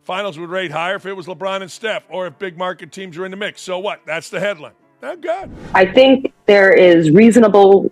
Finals would rate higher if it was LeBron and Steph, or if big market teams are in the mix. So what? That's the headline. Oh, God. I think there is reasonable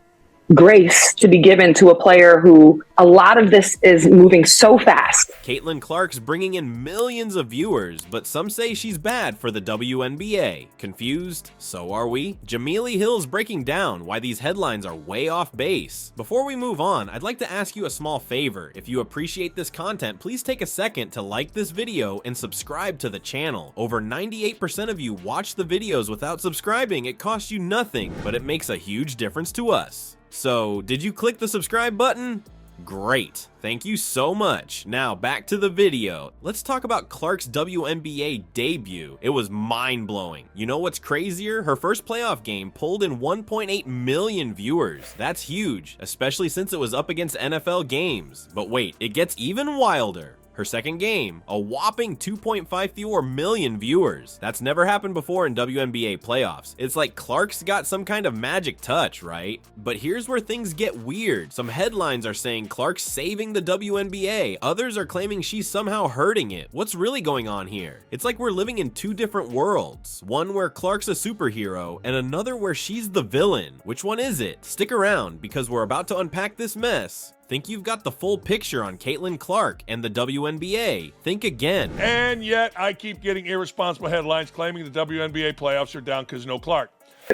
grace to be given to a player who a lot of this is moving so fast. Caitlin Clark's bringing in millions of viewers, but some say she's bad for the WNBA. Confused? So are we. Jemele Hill's breaking down why these headlines are way off base. Before we move on, I'd like to ask you a small favor. If you appreciate this content, please take a second to like this video and subscribe to the channel. Over 98% of you watch the videos without subscribing. It costs you nothing, but it makes a huge difference to us. So, did you click the subscribe button? Great. Thank you so much. Now, back to the video. Let's talk about Clark's WNBA debut. It was mind-blowing. You know what's crazier? Her first playoff game pulled in 1.8 million viewers. That's huge, especially since it was up against NFL games. But wait, it gets even wilder. Her second game, a whopping 2.54 million viewers. That's never happened before in WNBA playoffs. It's like Clark's got some kind of magic touch, right? But here's where things get weird. Some headlines are saying Clark's saving the WNBA. Others are claiming she's somehow hurting it. What's really going on here? It's like we're living in two different worlds. One where Clark's a superhero and another where she's the villain. Which one is it? Stick around because we're about to unpack this mess. Think you've got the full picture on Caitlin Clark and the WNBA? Think again. And yet, I keep getting irresponsible headlines claiming the WNBA playoffs are down because no Clark.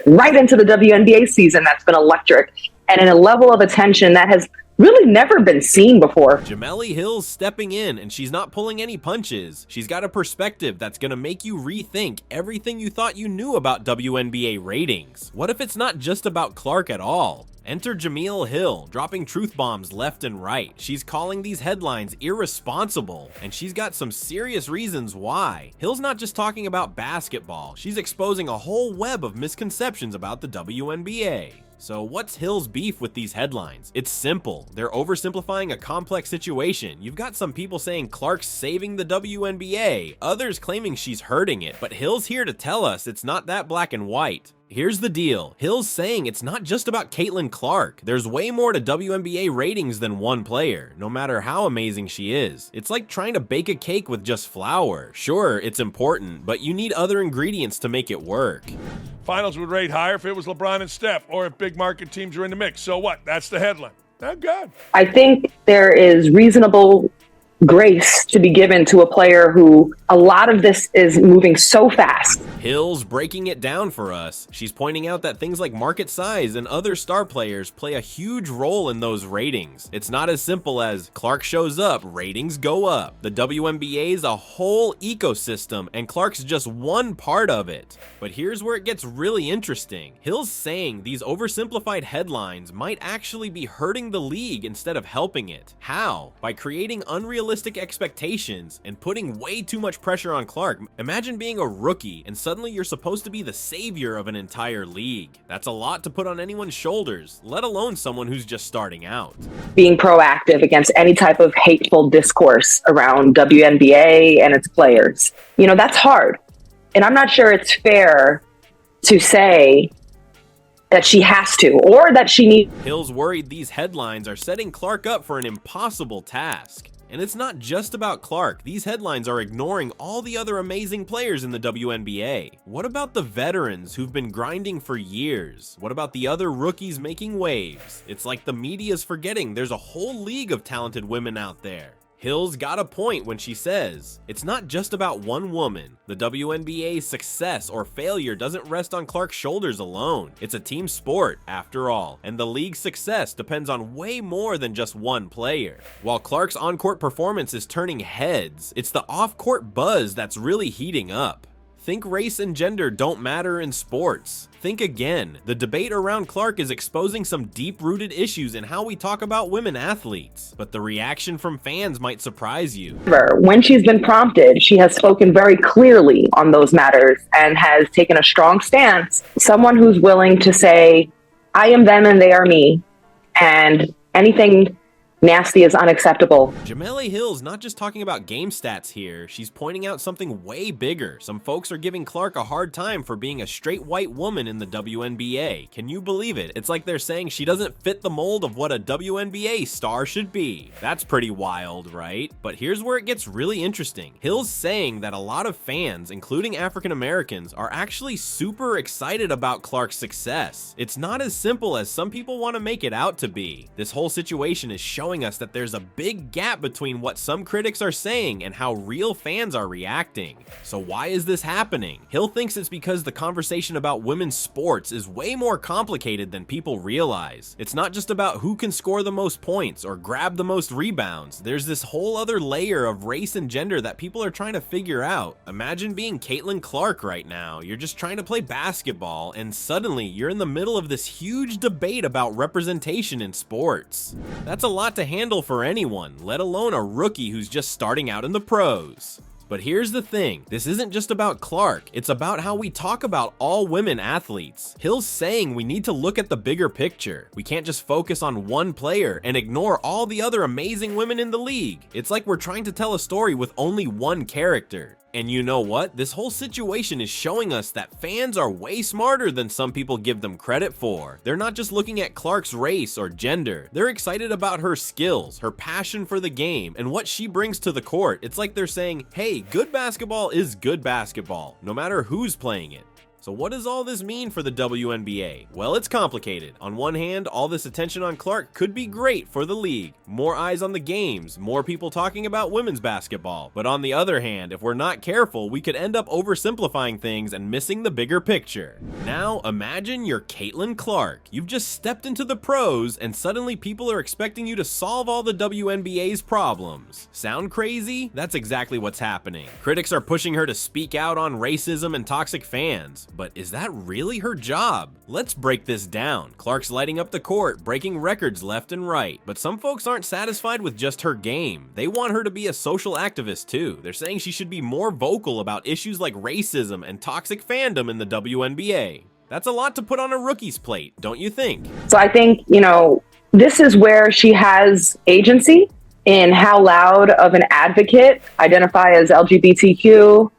Right into the WNBA season, that's been electric, and in a level of attention that has really never been seen before. Jemele Hill's stepping in, and she's not pulling any punches. She's got a perspective that's gonna make you rethink everything you thought you knew about WNBA ratings. What if it's not just about Clark at all? Enter Jemele Hill, dropping truth bombs left and right. She's calling these headlines irresponsible, and she's got some serious reasons why. Hill's not just talking about basketball, she's exposing a whole web of misconceptions about the WNBA. So what's Hill's beef with these headlines? It's simple. They're oversimplifying a complex situation. You've got some people saying Clark's saving the WNBA, others claiming she's hurting it, but Hill's here to tell us it's not that black and white. Here's the deal. Hill's saying it's not just about Caitlin Clark. There's way more to WNBA ratings than one player, no matter how amazing she is. It's like trying to bake a cake with just flour. Sure, it's important, but you need other ingredients to make it work. Finals would rate higher if it was LeBron and Steph, or if big market teams are in the mix. So what? That's the headline. Oh, God. I think there is reasonable grace to be given to a player who a lot of this is moving so fast. Hill's breaking it down for us. She's pointing out that things like market size and other star players play a huge role in those ratings. It's not as simple as Clark shows up, ratings go up. The WNBA is a whole ecosystem, and Clark's just one part of it. But here's where it gets really interesting. Hill's saying these oversimplified headlines might actually be hurting the league instead of helping it. How? By creating unrealistic expectations and putting way too much pressure on Clark. Imagine being a rookie and suddenly you're supposed to be the savior of an entire league. That's a lot to put on anyone's shoulders, let alone someone who's just starting out. Being proactive against any type of hateful discourse around WNBA and its players. You know, that's hard. And I'm not sure it's fair to say that she has to, or that she needs. Hill's worried these headlines are setting Clark up for an impossible task. And it's not just about Clark. These headlines are ignoring all the other amazing players in the WNBA. What about the veterans who've been grinding for years? What about the other rookies making waves? It's like the media's forgetting there's a whole league of talented women out there. Hill's got a point when she says, it's not just about one woman. The WNBA's success or failure doesn't rest on Clark's shoulders alone. It's a team sport, after all, and the league's success depends on way more than just one player. While Clark's on-court performance is turning heads, it's the off-court buzz that's really heating up. Think race and gender don't matter in sports. Think again. The debate around Clark is exposing some deep-rooted issues in how we talk about women athletes, but the reaction from fans might surprise you. When she's been prompted, she has spoken very clearly on those matters and has taken a strong stance. Someone who's willing to say, I am them and they are me, and anything Nasty is unacceptable. Jemele Hill's not just talking about game stats here, she's pointing out something way bigger. Some folks are giving Clark a hard time for being a straight white woman in the WNBA. Can you believe it? It's like they're saying she doesn't fit the mold of what a WNBA star should be. That's pretty wild, right? But here's where it gets really interesting. Hill's saying that a lot of fans, including African Americans, are actually super excited about Clark's success. It's not as simple as some people want to make it out to be. This whole situation is showing us that there's a big gap between what some critics are saying and how real fans are reacting. So why is this happening? Hill thinks it's because the conversation about women's sports is way more complicated than people realize. It's not just about who can score the most points or grab the most rebounds. There's this whole other layer of race and gender that people are trying to figure out. Imagine being Caitlin Clark right now. You're just trying to play basketball and suddenly you're in the middle of this huge debate about representation in sports. That's a lot to handle for anyone, let alone a rookie who's just starting out in the pros. But here's the thing, this isn't just about Clark, it's about how we talk about all women athletes. Hill's saying we need to look at the bigger picture. We can't just focus on one player and ignore all the other amazing women in the league. It's like we're trying to tell a story with only one character. And you know what? This whole situation is showing us that fans are way smarter than some people give them credit for. They're not just looking at Clark's race or gender. They're excited about her skills, her passion for the game, and what she brings to the court. It's like they're saying, hey, good basketball is good basketball, no matter who's playing it. So what does all this mean for the WNBA? Well, it's complicated. On one hand, all this attention on Clark could be great for the league. More eyes on the games, more people talking about women's basketball. But on the other hand, if we're not careful, we could end up oversimplifying things and missing the bigger picture. Now, imagine you're Caitlin Clark. You've just stepped into the pros and suddenly people are expecting you to solve all the WNBA's problems. Sound crazy? That's exactly what's happening. Critics are pushing her to speak out on racism and toxic fans. But is that really her job? Let's break this down. Clark's lighting up the court, breaking records left and right. But some folks aren't satisfied with just her game. They want her to be a social activist too. They're saying she should be more vocal about issues like racism and toxic fandom in the WNBA. That's a lot to put on a rookie's plate, don't you think? So I think, this is where she has agency in how loud of an advocate, identify as LGBTQ.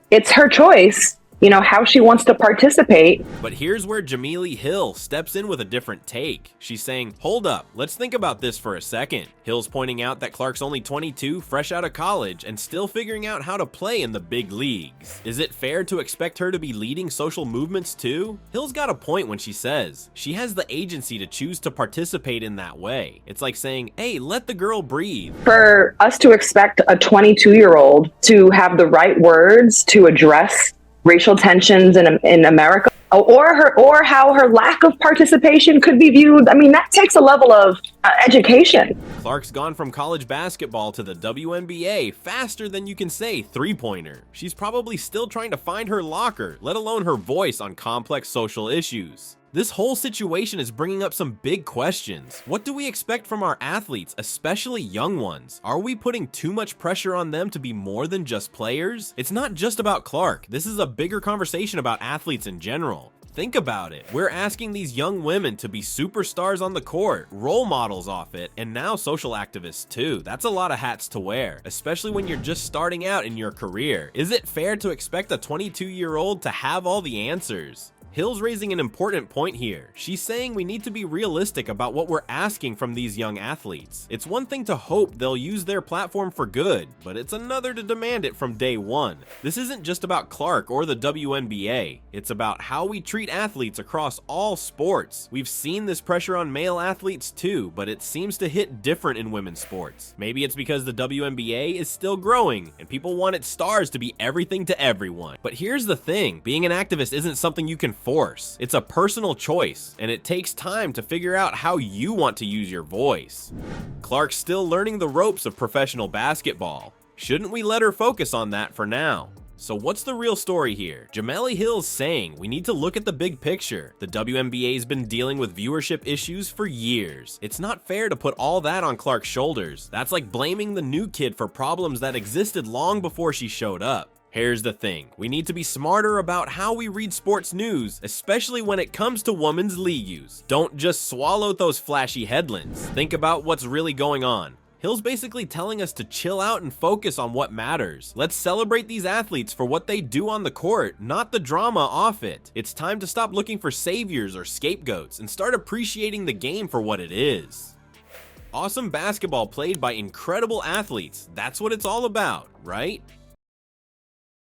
It's her choice, how she wants to participate. But here's where Jemele Hill steps in with a different take. She's saying, hold up, let's think about this for a second. Hill's pointing out that Clark's only 22, fresh out of college, and still figuring out how to play in the big leagues. Is it fair to expect her to be leading social movements too? Hill's got a point when she says, she has the agency to choose to participate in that way. It's like saying, hey, let the girl breathe. For us to expect a 22-year-old to have the right words to address racial tensions in America, or how her lack of participation could be viewed, that takes a level of education. Clark's gone from college basketball to the WNBA faster than you can say three-pointer. She's probably still trying to find her locker, let alone her voice on complex social issues. This whole situation is bringing up some big questions. What do we expect from our athletes, especially young ones? Are we putting too much pressure on them to be more than just players? It's not just about Clark. This is a bigger conversation about athletes in general. Think about it. We're asking these young women to be superstars on the court, role models off it, and now social activists too. That's a lot of hats to wear, especially when you're just starting out in your career. Is it fair to expect a 22-year-old to have all the answers? Hill's raising an important point here. She's saying we need to be realistic about what we're asking from these young athletes. It's one thing to hope they'll use their platform for good, but it's another to demand it from day one. This isn't just about Clark or the WNBA. It's about how we treat athletes across all sports. We've seen this pressure on male athletes too, but it seems to hit different in women's sports. Maybe it's because the WNBA is still growing and people want its stars to be everything to everyone. But here's the thing, being an activist isn't something you can force. It's a personal choice, and it takes time to figure out how you want to use your voice. Clark's still learning the ropes of professional basketball. Shouldn't we let her focus on that for now? So what's the real story here? Jemele Hill's saying we need to look at the big picture. The WNBA's been dealing with viewership issues for years. It's not fair to put all that on Clark's shoulders. That's like blaming the new kid for problems that existed long before she showed up. Here's the thing, we need to be smarter about how we read sports news, especially when it comes to women's league use. Don't just swallow those flashy headlines. Think about what's really going on. Hill's basically telling us to chill out and focus on what matters. Let's celebrate these athletes for what they do on the court, not the drama off it. It's time to stop looking for saviors or scapegoats and start appreciating the game for what it is. Awesome basketball played by incredible athletes, that's what it's all about, right?